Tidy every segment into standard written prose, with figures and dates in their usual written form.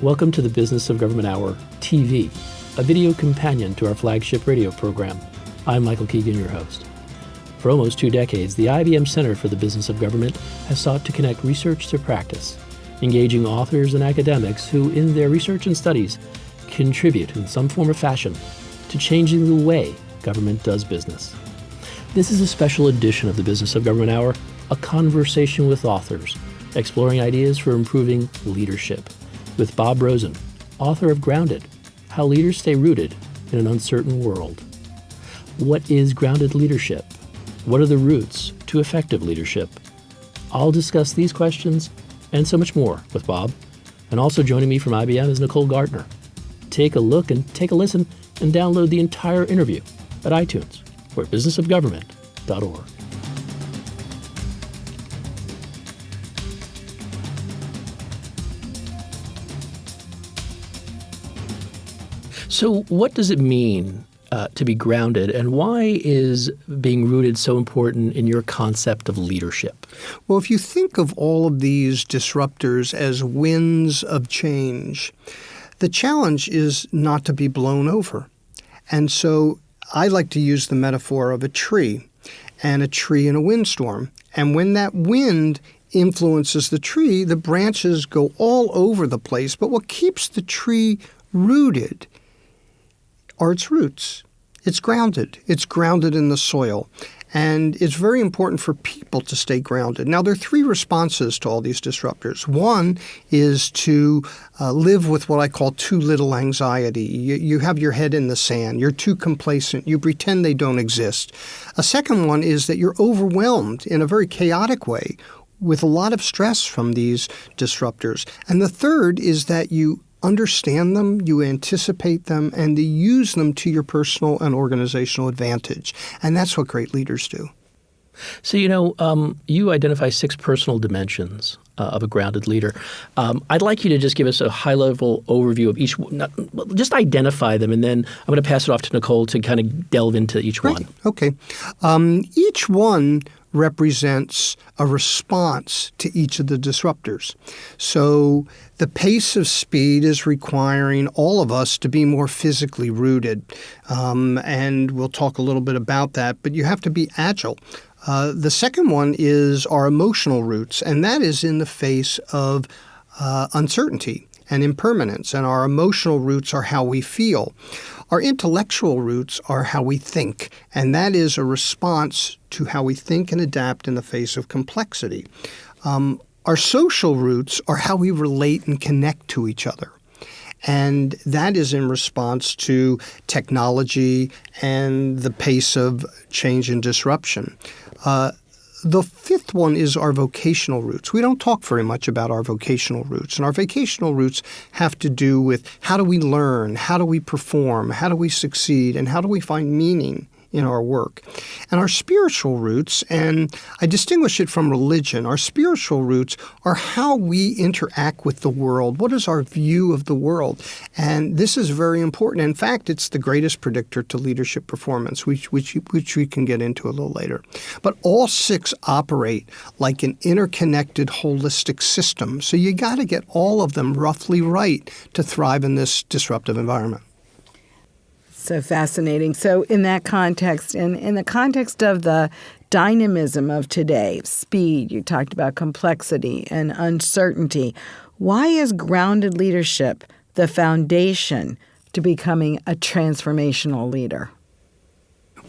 Welcome to the Business of Government Hour TV, a video companion to our flagship radio program. I'm Michael Keegan, your host. For almost 2 decades, the IBM Center for the Business of Government has sought to connect research to practice, engaging authors and academics who, in their research and studies, contribute in some form or fashion to changing the way government does business. This is a special edition of the Business of Government Hour, a conversation with authors, exploring ideas for improving leadership, with Bob Rosen, author of Grounded, How Leaders Stay Rooted in an Uncertain World. What is grounded leadership? What are the roots to effective leadership? I'll discuss these questions and so much more with Bob. And also joining me from IBM is Nicole Gardner. Take a look and take a listen and download the entire interview at iTunes or at businessofgovernment.org. So what does it mean to be grounded, and why is being rooted so important in your concept of leadership? Well, if you think of all of these disruptors as winds of change, the challenge is not to be blown over. And so I like to use the metaphor of a tree in a windstorm. And when that wind influences the tree, the branches go all over the place. But what keeps the tree rooted are its roots. It's grounded. It's grounded in the soil. And it's very important for people to stay grounded. Now, there are 3 responses to all these disruptors. One is to live with what I call too little anxiety. You have your head in the sand. You're too complacent. You pretend they don't exist. A second one is that you're overwhelmed in a very chaotic way with a lot of stress from these disruptors. And the third is that you understand them, you anticipate them, and you use them to your personal and organizational advantage. And that's what great leaders do. So, you identify 6 personal dimensions of a grounded leader. I'd like you to just give us a high-level overview of each one. Just identify them, and then I'm going to pass it off to Nicole to kind of delve into each one. Okay. Each one represents a response to each of the disruptors. So the pace of speed is requiring all of us to be more physically rooted. And we'll talk a little bit about that, but you have to be agile. The second one is our emotional roots, and that is in the face of uncertainty and impermanence. And our emotional roots are how we feel. Our intellectual roots are how we think, and that is a response to how we think and adapt in the face of complexity. Our social roots are how we relate and connect to each other. And that is in response to technology and the pace of change and disruption. The fifth one is our vocational roots. We don't talk very much about our vocational roots. And our vocational roots have to do with how do we learn, how do we perform, how do we succeed, and how do we find meaning in our work. And our spiritual roots, and I distinguish it from religion, our spiritual roots are how we interact with the world. What is our view of the world? And this is very important. In fact, it's the greatest predictor to leadership performance, which we can get into a little later. But all 6 operate like an interconnected, holistic system. So you got to get all of them roughly right to thrive in this disruptive environment. So fascinating. So in that context, and in the context of the dynamism of today, speed, you talked about complexity and uncertainty, why is grounded leadership the foundation to becoming a transformational leader?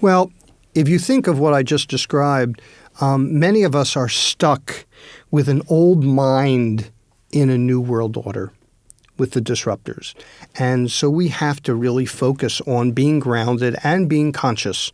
Well, if you think of what I just described, many of us are stuck with an old mind in a new world order with the disruptors. And so we have to really focus on being grounded and being conscious.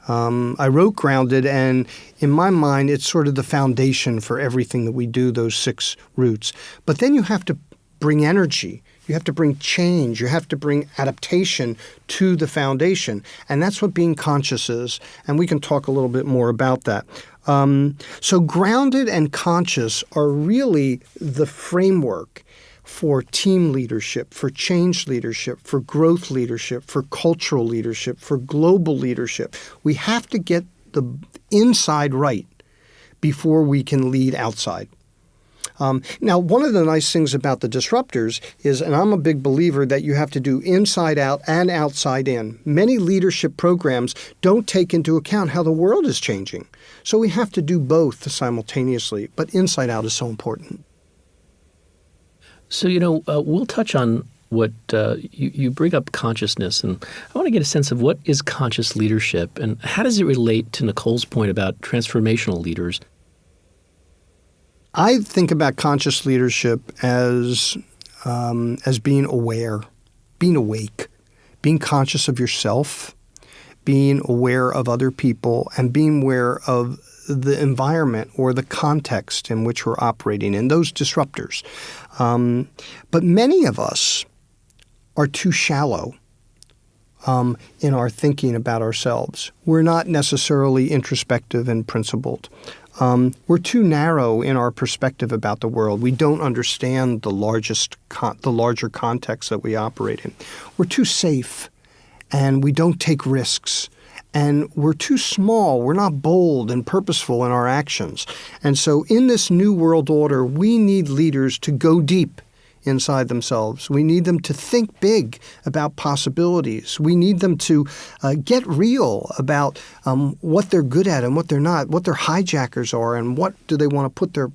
I wrote Grounded, and in my mind, it's sort of the foundation for everything that we do, those 6 roots. But then you have to bring energy. You have to bring change. You have to bring adaptation to the foundation. And that's what being conscious is. And we can talk a little bit more about that. So grounded and conscious are really the framework for team leadership, for change leadership, for growth leadership, for cultural leadership, for global leadership. We have to get the inside right before we can lead outside. Now, one of the nice things about the disruptors is, and I'm a big believer, that you have to do inside out and outside in. Many leadership programs don't take into account how the world is changing. So we have to do both simultaneously, but inside out is so important. So, we'll touch on what you bring up consciousness, and I want to get a sense of what is conscious leadership and how does it relate to Nicole's point about transformational leaders? I think about conscious leadership as being aware, being awake, being conscious of yourself, being aware of other people, and being aware of the environment or the context in which we're operating in, those disruptors. But many of us are too shallow in our thinking about ourselves. We're not necessarily introspective and principled. We're too narrow in our perspective about the world. We don't understand the larger context that we operate in. We're too safe, and we don't take risks. And we're too small. We're not bold and purposeful in our actions. And so in this new world order, we need leaders to go deep inside themselves. We need them to think big about possibilities. We need them to get real about what they're good at and what they're not, what their hijackers are, and what do they want to put their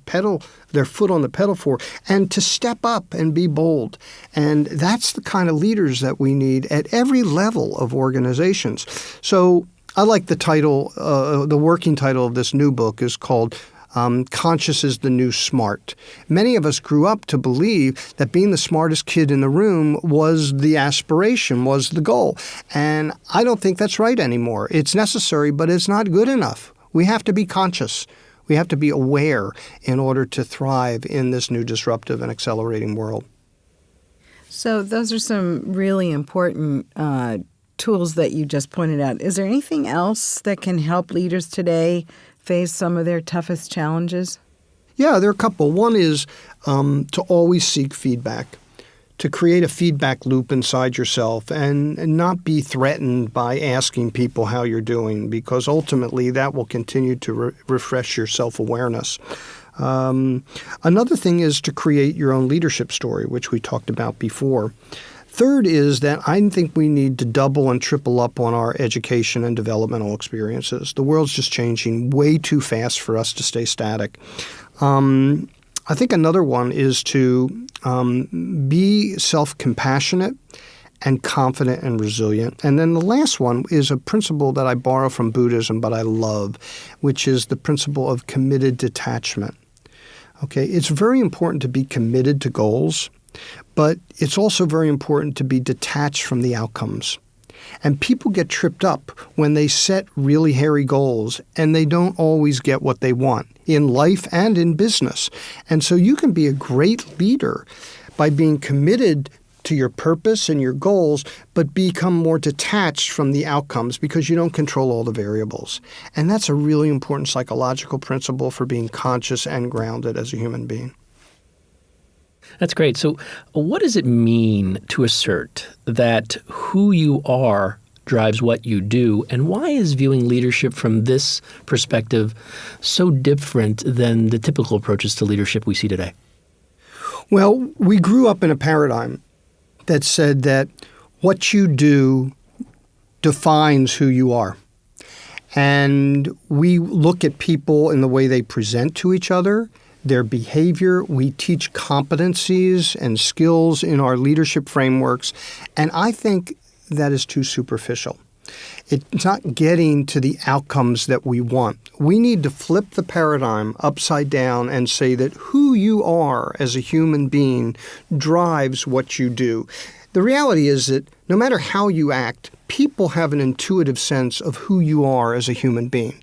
foot on the pedal for, and to step up and be bold. And that's the kind of leaders that we need at every level of organizations. So I like the title, the working title of this new book is called Conscious is the New Smart. Many of us grew up to believe that being the smartest kid in the room was the aspiration, was the goal. And I don't think that's right anymore. It's necessary, but it's not good enough. We have to be conscious. We have to be aware in order to thrive in this new disruptive and accelerating world. So those are some really important tools that you just pointed out. Is there anything else that can help leaders today face some of their toughest challenges? Yeah, there are a couple. One is to always seek feedback, to create a feedback loop inside yourself and not be threatened by asking people how you're doing, because ultimately that will continue to refresh your self-awareness. Another thing is to create your own leadership story, which we talked about before. Third is that I think we need to double and triple up on our education and developmental experiences. The world's just changing way too fast for us to stay static. I think another one is to be self-compassionate and confident and resilient. And then the last one is a principle that I borrow from Buddhism, but I love, which is the principle of committed detachment. Okay, it's very important to be committed to goals, but it's also very important to be detached from the outcomes. And people get tripped up when they set really hairy goals and they don't always get what they want in life and in business. And so you can be a great leader by being committed to your purpose and your goals, but become more detached from the outcomes because you don't control all the variables. And that's a really important psychological principle for being conscious and grounded as a human being. That's great. So what does it mean to assert that who you are drives what you do, and why is viewing leadership from this perspective so different than the typical approaches to leadership we see today? Well, we grew up in a paradigm that said that what you do defines who you are. And we look at people in the way they present to each other, their behavior. We teach competencies and skills in our leadership frameworks. And I think that is too superficial. It's not getting to the outcomes that we want. We need to flip the paradigm upside down and say that who you are as a human being drives what you do. The reality is that no matter how you act, people have an intuitive sense of who you are as a human being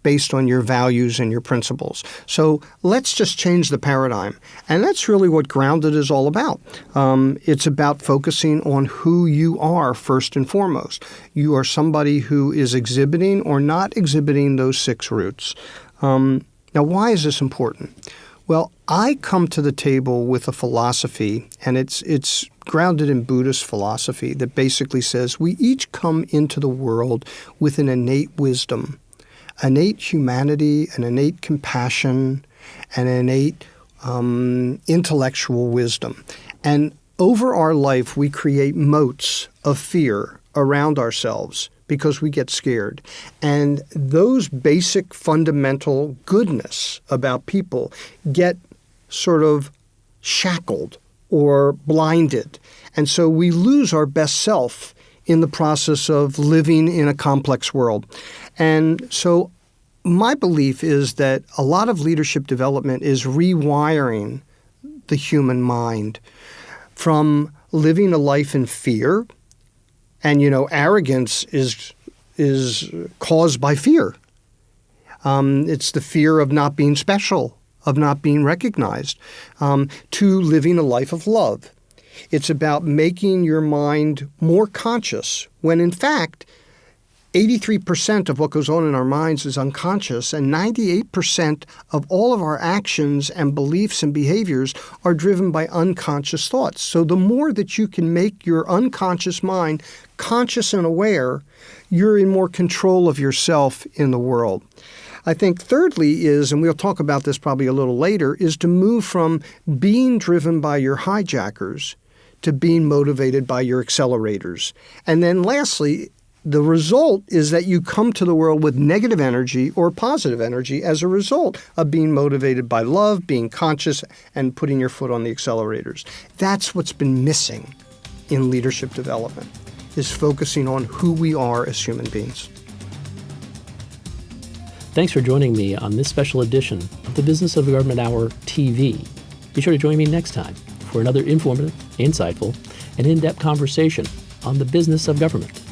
based on your values and your principles. So let's just change the paradigm. And that's really what Grounded is all about. It's about focusing on who you are first and foremost. You are somebody who is exhibiting or not exhibiting those 6 roots. Now, why is this important? Well, I come to the table with a philosophy, and it's grounded in Buddhist philosophy that basically says we each come into the world with an innate wisdom, innate humanity, an innate compassion, an innate intellectual wisdom. And over our life, we create moats of fear around ourselves because we get scared. And those basic fundamental goodness about people get sort of shackled or blinded. And so we lose our best self in the process of living in a complex world. And so my belief is that a lot of leadership development is rewiring the human mind from living a life in fear. And, arrogance is caused by fear. It's the fear of not being special, of not being recognized, to living a life of love. It's about making your mind more conscious when, in fact, 83% of what goes on in our minds is unconscious, and 98% of all of our actions and beliefs and behaviors are driven by unconscious thoughts. So the more that you can make your unconscious mind conscious and aware, you're in more control of yourself in the world. I think thirdly is, and we'll talk about this probably a little later, is to move from being driven by your hijackers to being motivated by your accelerators. And then lastly, the result is that you come to the world with negative energy or positive energy as a result of being motivated by love, being conscious, and putting your foot on the accelerators. That's what's been missing in leadership development, is focusing on who we are as human beings. Thanks for joining me on this special edition of the Business of Government Hour TV. Be sure to join me next time for another informative, insightful, and in-depth conversation on the business of government.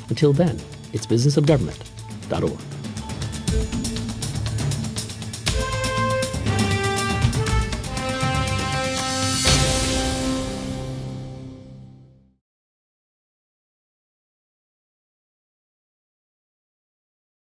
Until then, it's businessofgovernment.org.